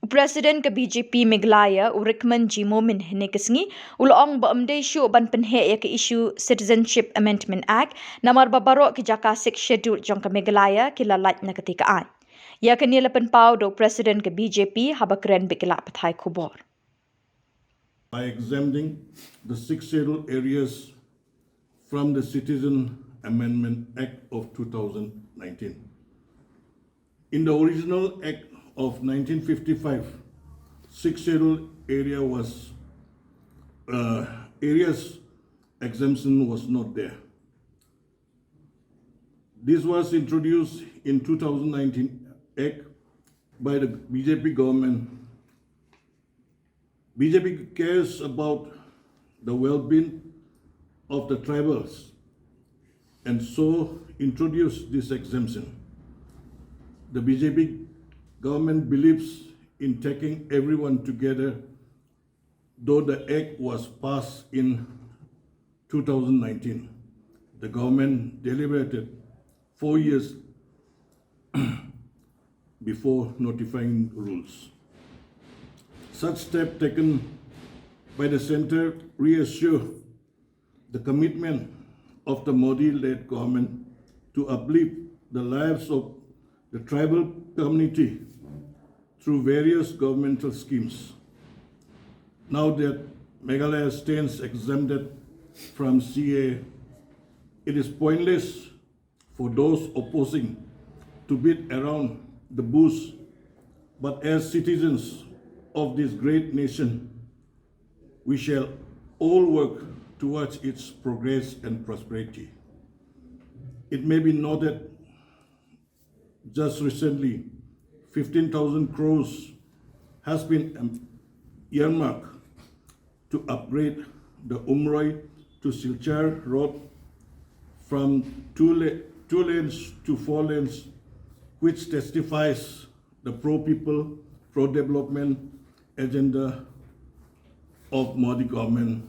President ke BJP Meghalaya Urikman Jimomin Hnekesingi ulong ba amdeshu ban penhe ya ke issue Citizenship Amendment Act namar babaro ki jakasik schedule jong ke Meghalaya ki lalat na ketikaan. Ya ke nila penpau do President ke BJP habakren bikila pathai Khubor. By exempting the 6 scheduled areas from the Citizen Amendment Act of 2019. In the original Act of 1955, 6 scheduled area was areas exemption was not there. This was introduced in 2019 Act by the BJP government. BJP cares about the well-being of the tribals and so introduced this exemption. The BJP government believes in taking everyone together, though the act was passed in 2019. The government deliberated 4 years before notifying rules. Such steps taken by the center reassure the commitment of the Modi-led government to uplift the lives of the tribal community through various governmental schemes. Now that Meghalaya stands exempted from CA, it is pointless for those opposing to beat around the bush, but as citizens of this great nation, we shall all work towards its progress and prosperity. It may be noted just recently, 15,000 crores has been earmarked to upgrade the Umroi to Silchar road from 2 lanes to 4 lanes, which testifies the pro-people, pro-development agenda of Modi government.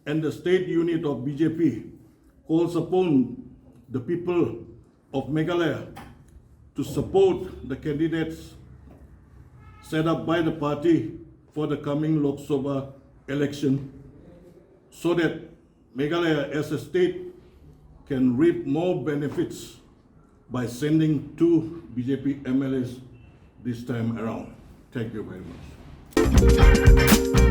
And the state unit of BJP calls upon the people of Meghalaya to support the candidates set up by the party for the coming Lok Sabha election so that Meghalaya as a state can reap more benefits by sending 2 BJP MLAs this time around. Thank you very much.